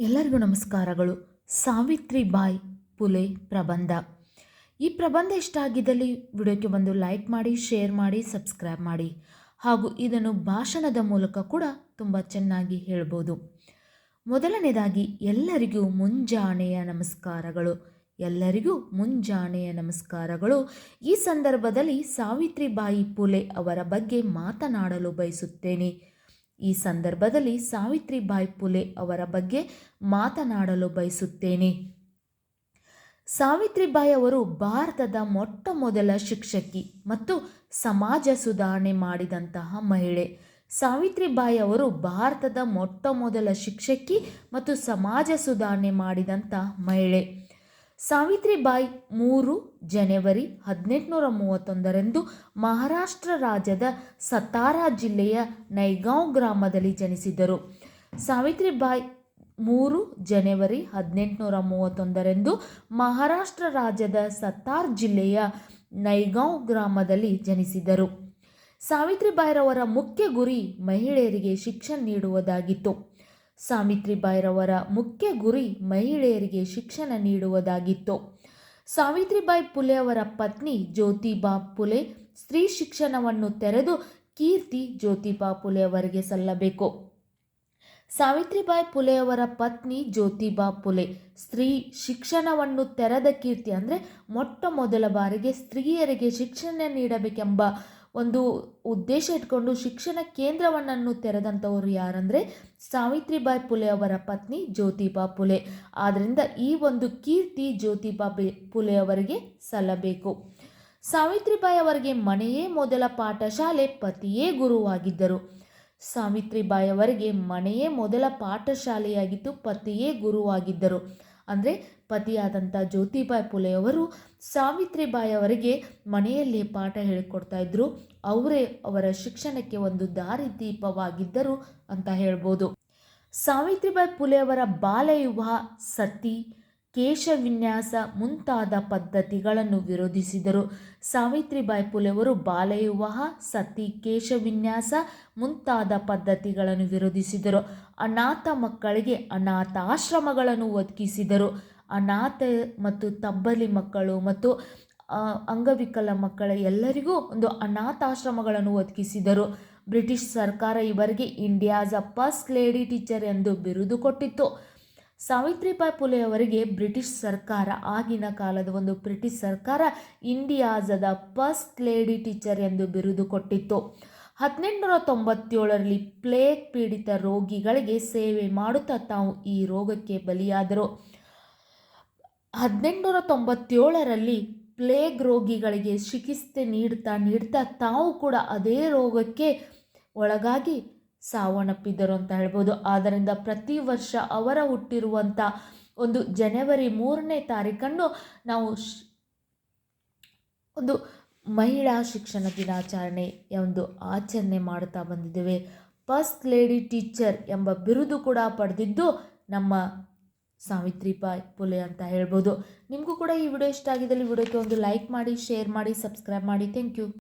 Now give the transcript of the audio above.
ಎಲ್ಲರಿಗೂ ನಮಸ್ಕಾರಗಳು. ಸಾವಿತ್ರಿಬಾಯಿ ಪುಲೆ ಪ್ರಬಂಧ. ಈ ಪ್ರಬಂಧ ಇಷ್ಟ ಆಗಿದ್ದಲ್ಲಿ ವಿಡಿಯೋಕ್ಕೆ ಬಂದು ಲೈಕ್ ಮಾಡಿ, ಶೇರ್ ಮಾಡಿ, ಸಬ್ಸ್ಕ್ರೈಬ್ ಮಾಡಿ. ಹಾಗೂ ಇದನ್ನು ಭಾಷಣದ ಮೂಲಕ ಕೂಡ ತುಂಬ ಚೆನ್ನಾಗಿ ಹೇಳ್ಬೋದು. ಮೊದಲನೇದಾಗಿ ಎಲ್ಲರಿಗೂ ಮುಂಜಾನೆಯ ನಮಸ್ಕಾರಗಳು. ಎಲ್ಲರಿಗೂ ಮುಂಜಾನೆಯ ನಮಸ್ಕಾರಗಳು. ಈ ಸಂದರ್ಭದಲ್ಲಿ ಸಾವಿತ್ರಿಬಾಯಿ ಪುಲೆ ಅವರ ಬಗ್ಗೆ ಮಾತನಾಡಲು ಬಯಸುತ್ತೇನೆ. ಈ ಸಂದರ್ಭದಲ್ಲಿ ಸಾವಿತ್ರಿಬಾಯಿ ಪುಲೆ ಅವರ ಬಗ್ಗೆ ಮಾತನಾಡಲು ಬಯಸುತ್ತೇನೆ. ಸಾವಿತ್ರಿಬಾಯಿ ಅವರು ಭಾರತದ ಮೊಟ್ಟ ಮೊದಲ ಶಿಕ್ಷಕಿ ಮತ್ತು ಸಮಾಜ ಸುಧಾರಣೆ ಮಾಡಿದಂತಹ ಮಹಿಳೆ. ಸಾವಿತ್ರಿಬಾಯಿ ಅವರು ಭಾರತದ ಮೊಟ್ಟ ಮೊದಲ ಶಿಕ್ಷಕಿ ಮತ್ತು ಸಮಾಜ ಸುಧಾರಣೆ ಮಾಡಿದಂಥ ಮಹಿಳೆ. ಸಾವಿತ್ರಿಬಾಯಿ 3 ಜನವರಿ 1831 ಮಹಾರಾಷ್ಟ್ರ ರಾಜ್ಯದ ಸತಾರಾ ಜಿಲ್ಲೆಯ ನೈಗಾಂವ್ ಗ್ರಾಮದಲ್ಲಿ ಜನಿಸಿದರು. ಸಾವಿತ್ರಿಬಾಯಿ 3 ಜನವರಿ 1831 ಮಹಾರಾಷ್ಟ್ರ ರಾಜ್ಯದ ಸತಾರ್ ಜಿಲ್ಲೆಯ ನೈಗಾಂವ್ ಗ್ರಾಮದಲ್ಲಿ ಜನಿಸಿದರು. ಸಾವಿತ್ರಿಬಾಯಿರವರ ಮುಖ್ಯ ಗುರಿ ಮಹಿಳೆಯರಿಗೆ ಶಿಕ್ಷಣ ನೀಡುವುದಾಗಿತ್ತು. ಸಾವಿತ್ರಿಬಾಯಿರವರ ಮುಖ್ಯ ಗುರಿ ಮಹಿಳೆಯರಿಗೆ ಶಿಕ್ಷಣ ನೀಡುವುದಾಗಿತ್ತು. ಸಾವಿತ್ರಿಬಾಯಿ ಪುಲೆ ಅವರ ಪತ್ನಿ ಜ್ಯೋತಿಬಾ ಪುಲೆ ಸ್ತ್ರೀ ಶಿಕ್ಷಣವನ್ನು ತೆರೆದು ಕೀರ್ತಿ ಜ್ಯೋತಿಬಾ ಪುಲೆ ಅವರಿಗೆ ಸಲ್ಲಬೇಕು. ಸಾವಿತ್ರಿಬಾಯಿ ಪುಲೆ ಅವರ ಪತ್ನಿ ಜ್ಯೋತಿಬಾ ಪುಲೆ ಸ್ತ್ರೀ ಶಿಕ್ಷಣವನ್ನು ತೆರೆದ ಕೀರ್ತಿ ಅಂದರೆ ಮೊಟ್ಟ ಮೊದಲ ಬಾರಿಗೆ ಸ್ತ್ರೀಯರಿಗೆ ಶಿಕ್ಷಣ ನೀಡಬೇಕೆಂಬ ಒಂದು ಉದ್ದೇಶ ಇಟ್ಕೊಂಡು ಶಿಕ್ಷಣ ಕೇಂದ್ರವನ್ನು ತೆರೆದಂಥವರು ಯಾರಂದರೆ ಸಾವಿತ್ರಿಬಾಯಿ ಪುಲೆ ಅವರ ಪತ್ನಿ ಜ್ಯೋತಿಬಾ ಪುಲೆ. ಆದ್ದರಿಂದ ಈ ಒಂದು ಕೀರ್ತಿ ಜ್ಯೋತಿಬಾ ಪುಲೆ ಅವರಿಗೆ ಸಲ್ಲಬೇಕು. ಸಾವಿತ್ರಿಬಾಯಿ ಅವರಿಗೆ ಮನೆಯೇ ಮೊದಲ ಪಾಠಶಾಲೆ, ಪತಿಯೇ ಗುರುವಾಗಿದ್ದರು. ಸಾವಿತ್ರಿಬಾಯಿ ಅವರಿಗೆ ಮನೆಯೇ ಮೊದಲ ಪಾಠಶಾಲೆಯಾಗಿತ್ತು, ಪತಿಯೇ ಗುರುವಾಗಿದ್ದರು. ಅಂದರೆ ಪತಿಯಾದಂಥ ಜ್ಯೋತಿಬಾಯಿ ಪುಲೆಯವರು ಸಾವಿತ್ರಿಬಾಯಿ ಅವರಿಗೆ ಮನೆಯಲ್ಲೇ ಪಾಠ ಹೇಳಿಕೊಡ್ತಾ ಇದ್ರು. ಅವರೇ ಅವರ ಶಿಕ್ಷಣಕ್ಕೆ ಒಂದು ದಾರಿದೀಪವಾಗಿದ್ದರು ಅಂತ ಹೇಳ್ಬೋದು. ಸಾವಿತ್ರಿಬಾಯಿ ಪುಲೆಯವರ ಬಾಲ್ಯವಿವಾಹ, ಸತಿ, ಕೇಶವಿನ್ಯಾಸ ಮುಂತಾದ ಪದ್ಧತಿಗಳನ್ನು ವಿರೋಧಿಸಿದರು. ಸಾವಿತ್ರಿಬಾಯಿ ಪುಲೆಯವರು ಬಾಲ್ಯವಿವಾಹ, ಸತಿ, ಕೇಶವಿನ್ಯಾಸ ಮುಂತಾದ ಪದ್ಧತಿಗಳನ್ನು ವಿರೋಧಿಸಿದರು. ಅನಾಥ ಮಕ್ಕಳಿಗೆ ಅನಾಥಾಶ್ರಮಗಳನ್ನು ಒದಗಿಸಿದರು. ಅನಾಥ ಮತ್ತು ತಬ್ಬಲಿ ಮಕ್ಕಳು ಮತ್ತು ಅಂಗವಿಕಲ ಮಕ್ಕಳ ಎಲ್ಲರಿಗೂ ಒಂದು ಅನಾಥಾಶ್ರಮಗಳನ್ನು ಒದಗಿಸಿದರು. ಬ್ರಿಟಿಷ್ ಸರ್ಕಾರ ಇವರಿಗೆ ಇಂಡಿಯಾಸ್ ಫಸ್ಟ್ ಲೇಡಿ ಟೀಚರ್ ಎಂದು ಬಿರುದು ಕೊಟ್ಟಿತ್ತು. ಸಾವಿತ್ರಿಬಾಯಿ ಪುಲೆ ಅವರಿಗೆ ಬ್ರಿಟಿಷ್ ಸರ್ಕಾರ, ಆಗಿನ ಕಾಲದ ಒಂದು ಬ್ರಿಟಿಷ್ ಸರ್ಕಾರ ಇಂಡಿಯಾಸದ ಫಸ್ಟ್ ಲೇಡಿ ಟೀಚರ್ ಎಂದು ಬಿರುದು ಕೊಟ್ಟಿತ್ತು. 1897ರಲ್ಲಿ ಪ್ಲೇಗ್ ಪೀಡಿತ ರೋಗಿಗಳಿಗೆ ಸೇವೆ ಮಾಡುತ್ತಾ ತಾವು ಈ ರೋಗಕ್ಕೆ ಬಲಿಯಾದರು. 1897ರಲ್ಲಿ ಪ್ಲೇಗ್ ರೋಗಿಗಳಿಗೆ ಚಿಕಿತ್ಸೆ ನೀಡ್ತಾ ತಾವು ಕೂಡ ಅದೇ ರೋಗಕ್ಕೆ ಒಳಗಾಗಿ ಸಾವನ್ನಪ್ಪಿದ್ದರು ಅಂತ ಹೇಳ್ಬೋದು. ಆದ್ದರಿಂದ ಪ್ರತಿ ವರ್ಷ ಅವರ ಹುಟ್ಟಿರುವಂಥ ಒಂದು ಜನವರಿ 3ನೇ ತಾರೀಕನ್ನು ನಾವು ಒಂದು ಮಹಿಳಾ ಶಿಕ್ಷಣ ದಿನಾಚರಣೆ ಒಂದು ಆಚರಣೆ ಮಾಡುತ್ತಾ ಬಂದಿದ್ದೇವೆ. ಫಸ್ಟ್ ಲೇಡಿ ಟೀಚರ್ ಎಂಬ ಬಿರುದು ಕೂಡ ಪಡೆದಿದ್ದು ನಮ್ಮ ಸಾವಿತ್ರಿಬಾಯಿ ಪುಲೆ ಅಂತ ಹೇಳ್ಬೋದು. ನಿಮಗೂ ಕೂಡ ಈ ವಿಡಿಯೋ ಇಷ್ಟ ಆಗಿದ್ದಲ್ಲಿ ವಿಡಿಯೋಕ್ಕೆ ಒಂದು ಲೈಕ್ ಮಾಡಿ, ಶೇರ್ ಮಾಡಿ, ಸಬ್ಸ್ಕ್ರೈಬ್ ಮಾಡಿ. Thank you.